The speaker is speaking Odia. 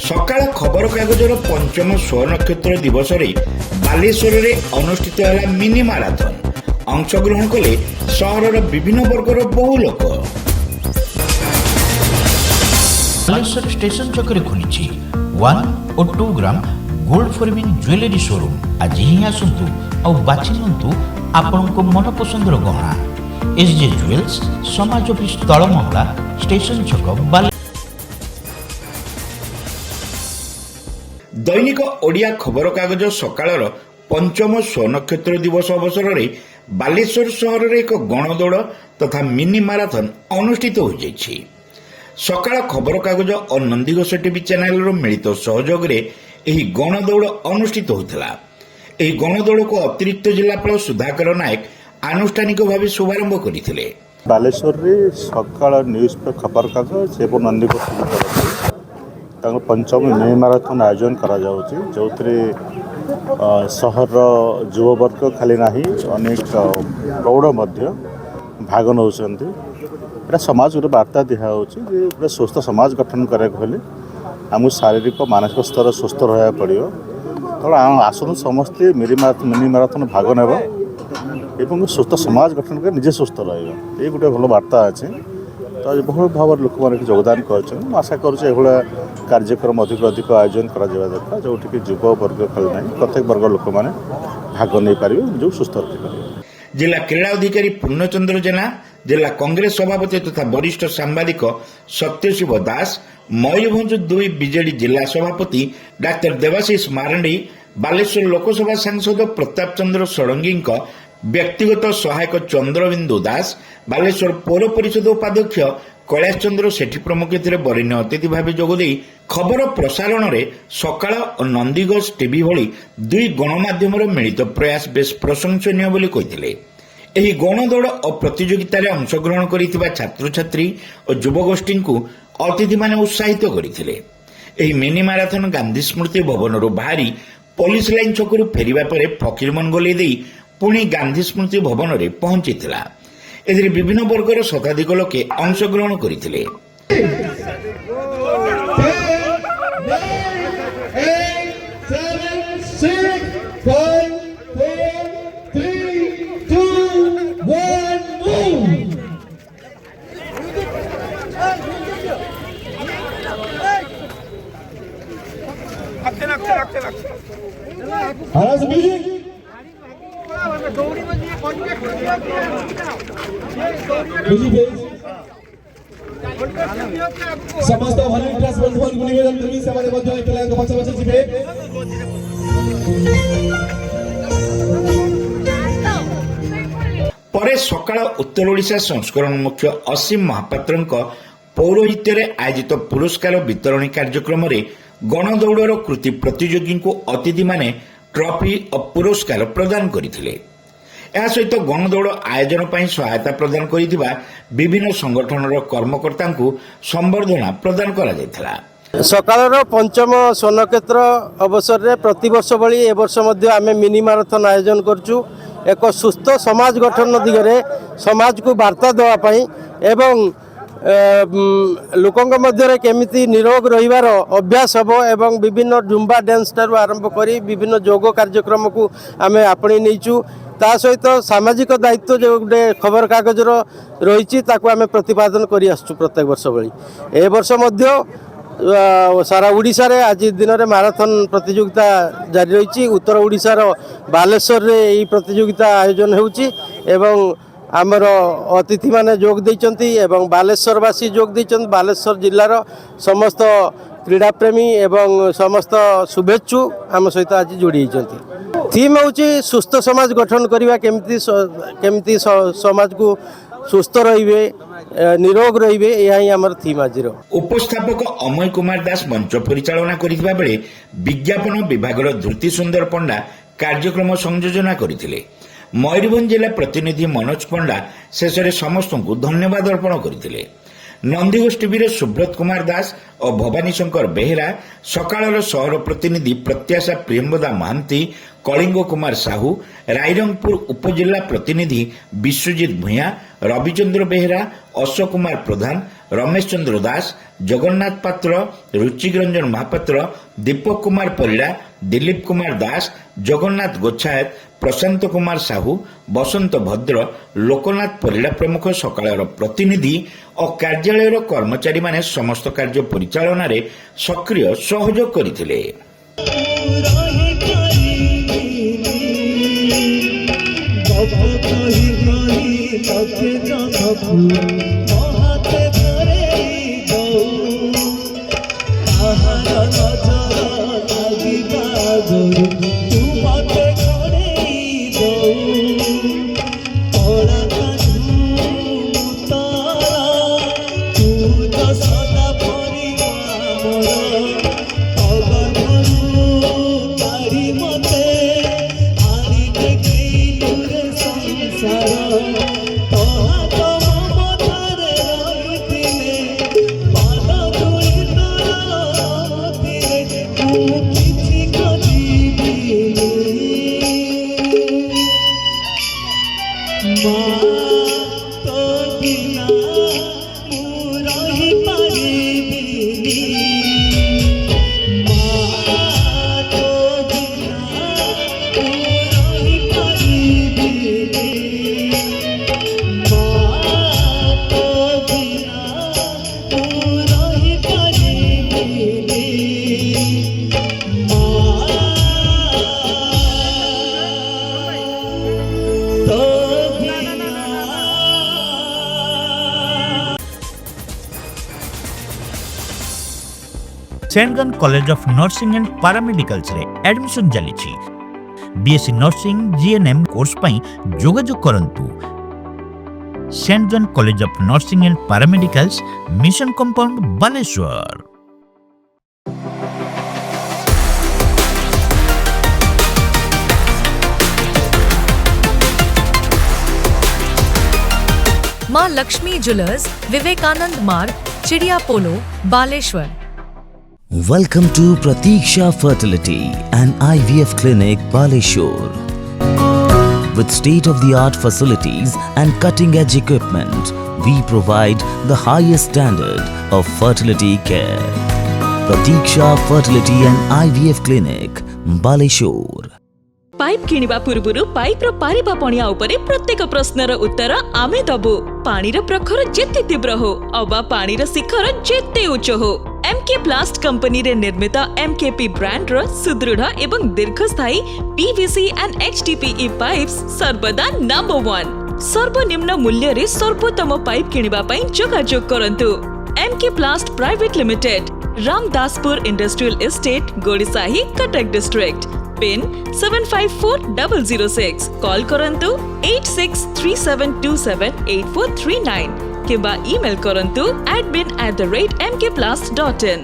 ସକାଳ ଖବରକାଗଜର ପଞ୍ଚମ ସ୍ୱନକ୍ଷତ୍ର ଦିବସରେ ବାଲେଶ୍ୱରରେ ଅନୁଷ୍ଠିତ ହେଲା ମିନି ମାରାଥନ। ଅଂଶଗ୍ରହଣ କଲେ ସହରର ବିଭିନ୍ନ ବର୍ଗର ବହୁ ଲୋକ। ବାଲେଶ୍ୱର ଷ୍ଟେସନ ଛକରେ ଖୋଲିଛି 1 ଓ 2 ଗ୍ରାମ ଗୋଲ୍ଡ ଫରମିନ୍ ଜୁଏଲାରୀ ଶୋରୁମ୍। ଆଜି ହିଁ ଆସନ୍ତୁ ଆଉ ବାଛି ନିଅନ୍ତୁ ଆପଣଙ୍କ ମନପସନ୍ଦର ଗହଣା। SJ ଜୁଏଲ୍ସ, ସମାଜ ଅଫିସ ତଳମହଲା, ଷ୍ଟେସନ ଛକ, ବାଲେଶ୍ୱର। ଦୈନିକ ଓଡ଼ିଆ ଖବରକାଗଜ ସକାଳର ପଞ୍ଚମ ସ୍ୱନକ୍ଷତ୍ର ଦିବସ ଅବସରରେ ବାଲେଶ୍ୱର ସହରରେ ଏକ ଗଣଦୌଡ଼ ତଥା ମିନି ମାରାଥନ ଅନୁଷ୍ଠିତ ହୋଇଯାଇଛି। ସକାଳ ଖବରକାଗଜ ଓ ନନ୍ଦିଘୋଷ ଟିଭି ଚ୍ୟାନେଲର ମିଳିତ ସହଯୋଗରେ ଏହି ଗଣଦୌଡ଼ ଅନୁଷ୍ଠିତ ହୋଇଥିଲା। ଏହି ଗଣଦୌଡ଼କୁ ଅତିରିକ୍ତ ଜିଲ୍ଲାପାଳ ସୁଧାକର ନାୟକ ଆନୁଷ୍ଠାନିକ ଭାବେ ଶୁଭାରମ୍ଭ କରିଥିଲେ। ବାଲେଶ୍ୱରରେ ସକାଳ ନ୍ୟୁଜ୍ ଖବରକାଗଜ ଏବଂ ନନ୍ଦିଘୋଷ ତାଙ୍କ ପଞ୍ଚମ ମିନି ମାରାଥନ ଆୟୋଜନ କରାଯାଉଛି, ଯେଉଁଥିରେ ସହରର ଯୁବବର୍ଗ ଖାଲି ନାହିଁ, ଅନେକ ପ୍ରୌଢ଼ ମଧ୍ୟ ଭାଗ ନେଉଛନ୍ତି। ଏଇଟା ସମାଜ ଗୋଟେ ବାର୍ତ୍ତା ଦିଆହେଉଛି ଯେ ଗୋଟେ ସୁସ୍ଥ ସମାଜ ଗଠନ କରିବାକୁ ହେଲେ ଆମକୁ ଶାରୀରିକ ମାନସିକ ସ୍ତର ସୁସ୍ଥ ରହିବାକୁ ପଡ଼ିବ। ତେଣୁ ଆସନ୍ତୁ ସମସ୍ତେ ମିନି ମାରାଥନ ଭାଗ ନେବା ଏବଂ ସୁସ୍ଥ ସମାଜ ଗଠନ କରି ନିଜେ ସୁସ୍ଥ ରହିବା। ଏଇ ଗୋଟେ ଭଲ ବାର୍ତ୍ତା ଅଛି। ତ ବହୁଳ ଭାବରେ ଲୋକମାନେ ଯୋଗଦାନ କରିଛନ୍ତି। ମୁଁ ଆଶା କରୁଛି ଏଭଳିଆ କାର୍ଯ୍ୟକ୍ରମ ଅଧିକ ଆୟୋଜନ କରାଯିବା ଦରକାର, ଯେଉଁଠିକି ଯୁବବର୍ଗ ଖାଲି ନାହିଁ, ପ୍ରତ୍ୟେକ ବର୍ଗ ଲୋକମାନେ ଭାଗ ନେଇପାରିବେ, ନିଜକୁ ସୁସ୍ଥ ରଖିପାରିବେ। ଜିଲ୍ଲା କ୍ରୀଡ଼ା ଅଧିକାରୀ ପୂର୍ଣ୍ଣଚନ୍ଦ୍ର ଜେନା, ଜିଲ୍ଲା କଂଗ୍ରେସ ସଭାପତି ତଥା ବରିଷ୍ଠ ସାମ୍ବାଦିକ ସତ୍ୟଶିବ ଦାସ, ମୟୂରଭଞ୍ଜ 2 ବିଜେଡି ଜିଲ୍ଲା ସଭାପତି ଡାକ୍ତର ଦେବାଶିଷ ମାରାଣ୍ଡି, ବାଲେଶ୍ୱର ଲୋକସଭା ସାଂସଦ ପ୍ରତାପ ଚନ୍ଦ୍ର ଷଡ଼ଙ୍ଗୀଙ୍କ ବ୍ୟକ୍ତିଗତ ସହାୟକ ଚନ୍ଦ୍ରବିନ୍ଦୁ ଦାସ, ବାଲେଶ୍ୱର ପୌର ପରିଷଦ ଉପାଧ୍ୟକ୍ଷ କୈଳାସ ଚନ୍ଦ୍ର ସେଠୀ ପ୍ରମୁଖ ଏଥିରେ ବରେଣ୍ୟ ଅତିଥି ଭାବେ ଯୋଗଦେଇ ଖବର ପ୍ରସାରଣରେ ସକାଳ ଓ ନନ୍ଦିଘୋଷ ଟିଭି ଭଳି 2 ଗଣମାଧ୍ୟମର ମିଳିତ ପ୍ରୟାସ ବେଶ୍ ପ୍ରଶଂସନୀୟ ବୋଲି କହିଥିଲେ। ଏହି ଗଣଦୌଡ଼ ଓ ପ୍ରତିଯୋଗିତାରେ ଅଂଶଗ୍ରହଣ କରିଥିବା ଛାତ୍ରଛାତ୍ରୀ ଓ ଯୁବଗୋଷ୍ଠୀଙ୍କୁ ଅତିଥିମାନେ ଉତ୍ସାହିତ କରିଥିଲେ। ଏହି ମିନି ମାରାଥନ ଗାନ୍ଧୀ ସ୍ମୃତି ଭବନରୁ ବାହାରି ପୋଲିସ ଲାଇନ୍ ଛକରୁ ଫେରିବା ପରେ ଫକୀରମୋହନ ଗଲେଇ ଦେଇ ପୁଣି ଗାନ୍ଧୀ ସ୍ମୃତି ଭବନରେ ପହଞ୍ଚିଥିଲା। ଏଥିରେ ବିଭିନ୍ନ ବର୍ଗର ଶତାଧିକ ଲୋକେ ଅଂଶଗ୍ରହଣ କରିଥିଲେ। समस्त भलेंटियर्स बंधुମାନଙ୍କୁ ନିବେଦନ କରିବି ସେମାନେ ମଧ୍ୟ ଏ ପିଲାଙ୍କ ପଛ ପଛ ଯିବେ। ପରେ ସକାଳ ଉତ୍ତର ଓଡ଼ିଶା ସଂସ୍କରଣ ମୁଖ୍ୟ ଅସୀମ ମହାପାତ୍ରଙ୍କ ପୌରୋହିତ୍ୟରେ ଆୟୋଜିତ ପୁରସ୍କାର ବିତରଣୀ କାର୍ଯ୍ୟକ୍ରମରେ ଗଣଦୌଡ଼ର କୃତି ପ୍ରତିଯୋଗୀଙ୍କୁ ଅତିଥିମାନେ ଟ୍ରଫି ଓ ପୁରସ୍କାର ପ୍ରଦାନ କରିଥିଲେ। ଏହା ସହିତ ଗଣଦୌଡ଼ ଆୟୋଜନ ପାଇଁ ସହାୟତା ପ୍ରଦାନ କରିଥିବା ବିଭିନ୍ନ ସଂଗଠନର କର୍ମକର୍ତ୍ତାଙ୍କୁ ସମ୍ବର୍ଦ୍ଧନା ପ୍ରଦାନ କରାଯାଇଥିଲା। ସକାଳର ପଞ୍ଚମ ସ୍ୱନକ୍ଷତ୍ର ଅବସରରେ ପ୍ରତିବର୍ଷ ଭଳି ଏ ବର୍ଷ ମଧ୍ୟ ଆମେ ମିନି ମାରାଥନ ଆୟୋଜନ କରୁଛୁ। ଏକ ସୁସ୍ଥ ସମାଜ ଗଠନ ଦିଗରେ ସମାଜକୁ ବାର୍ତ୍ତା ଦେବା ପାଇଁ ଏବଂ ଲୋକଙ୍କ ମଧ୍ୟରେ କେମିତି ନିରୋଗ ରହିବାର ଅଭ୍ୟାସ ହେବ ଏବଂ ବିଭିନ୍ନ ଜୁମ୍ବା ଡ୍ୟାନ୍ସ ଠାରୁ ଆରମ୍ଭ କରି ବିଭିନ୍ନ ଯୋଗ କାର୍ଯ୍ୟକ୍ରମକୁ ଆମେ ଆପଣେଇ ନେଇଛୁ। ତା ସହିତ ସାମାଜିକ ଦାୟିତ୍ୱ ଯେଉଁ ଗୋଟେ ଖବରକାଗଜର ରହିଛି ତାକୁ ଆମେ ପ୍ରତିପାଦନ କରି ଆସୁଛୁ ପ୍ରତ୍ୟେକ ବର୍ଷ ଭଳି। ଏ ବର୍ଷ ମଧ୍ୟ ସାରା ଓଡ଼ିଶାରେ ଆଜି ଦିନରେ ମାରାଥନ ପ୍ରତିଯୋଗିତା ଜାରି ରହିଛି। ଉତ୍ତର ଓଡ଼ିଶାର ବାଲେଶ୍ୱରରେ ଏହି ପ୍ରତିଯୋଗିତା ଆୟୋଜନ ହେଉଛି ଏବଂ ଆମର ଅତିଥିମାନେ ଯୋଗ ଦେଇଛନ୍ତି ଏବଂ ବାଲେଶ୍ୱରବାସୀ ଯୋଗ ଦେଇଛନ୍ତି। ବାଲେଶ୍ୱର ଜିଲ୍ଲାର ସମସ୍ତ କ୍ରୀଡ଼ାପ୍ରେମୀ ଏବଂ ସମସ୍ତ ଶୁଭେଚ୍ଛୁ ଆମ ସହିତ ଆଜି ଯୋଡ଼ି ହୋଇଛନ୍ତି। ଥିମ୍ ହେଉଛି ସୁସ୍ଥ ସମାଜ ଗଠନ କରିବା, କେମିତି ସମାଜକୁ ସୁସ୍ଥ ରହିବେ, ନିରୋଗ ରହିବେ, ଏହା ହିଁ ଆମର ଥିମ୍ ଆଜିର। ଉପସ୍ଥାପକ ଅମୟ କୁମାର ଦାସ ମଞ୍ଚ ପରିଚାଳନା କରିଥିବା ବେଳେ ବିଜ୍ଞାପନ ବିଭାଗର ଧୃତି ସୁନ୍ଦର ପଣ୍ଡା କାର୍ଯ୍ୟକ୍ରମ ସଂଯୋଜନା କରିଥିଲେ। ମୟୂରଭଞ୍ଜ ଜିଲ୍ଲା ପ୍ରତିନିଧି ମନୋଜ ପଣ୍ଡା ଶେଷରେ ସମସ୍ତଙ୍କୁ ଧନ୍ୟବାଦ ଅର୍ପଣ କରିଥିଲେ। ନନ୍ଦିଘୋଷ ଟିଭିର ସୁବ୍ରତ କୁମାର ଦାସ ଓ ଭବାନୀ ଶଙ୍କର ବେହେରା, ସକାଳର ସହର ପ୍ରତିନିଧି ପ୍ରତ୍ୟାଶା ପ୍ରିୟମ୍ବଦା ମହାନ୍ତି, କଳିଙ୍ଗ କୁମାର ସାହୁ, ରାଇରଙ୍ଗପୁର ଉପଜିଲ୍ଲା ପ୍ରତିନିଧି ବିଶ୍ୱଜିତ ଭୂୟାଁ, ରବିଚନ୍ଦ୍ର ବେହେରା, ଅଶୋକ କୁମାର ପ୍ରଧାନ, रमेश चंद्र दास, जगन्नाथ पात्र, रुचिक रंजन महापात्र, दीपक कुमार परिड़ा, दिलीप कुमार दास, जगन्नाथ गोच्छायत, प्रशांत कुमार साहू, बसंत भद्र, लोकनाथ परिड़ा प्रमुख सकाळर प्रतिनिधि और कार्यालय कर्मचारी माने समस्त कार्य परिचालन रे सक्रिय सहयोग करथिले। सेंटगन college of nursing and paramedicals रे एडमिशन चली बीएससी नर्सिंग जीएनएम कोर्स पई जोगाजोग करंतु। सेंटगन college of nursing and paramedicals, mission compound, Baleshwar. Maa Laxmi jewellers, Vivekananda Marg, चिड़िया पोलो, Baleshwar. Welcome to Pratiksha Fertility and IVF Clinic, Baleshwar. With state-of-the-art facilities and cutting-edge equipment, we provide the highest standard of fertility care. Pratiksha Fertility and IVF Clinic, Baleshwar. Pipe किनिबा पूर्वरु पाइप रो पारिबा पणिया उपरे प्रत्येक प्रश्नर उत्तर आमे दबु। पानी रो प्रखर जेते तीव्र हो अबा पानी रो शिखर जेते उच्च हो, एमके प्लास्ट कंपनी रे निर्मित एमकेपी ब्रांड रो सुदृढ़ एवं दीर्घस्थायी पीवीसी एंड एचडीपीई पाइप्स सर्वदा नंबर 1। सर्वनिम्न मूल्य रे सर्वोत्तम पाइप किनिबा पई जोगाजोग करंतु। MK plast private limited, Ramdaspur industrial estate, Gorisahi, Cuttack district. Pin 754006। Call करंतु 8637278439 किंबा ईमेल करंतु admin@mkplast.in।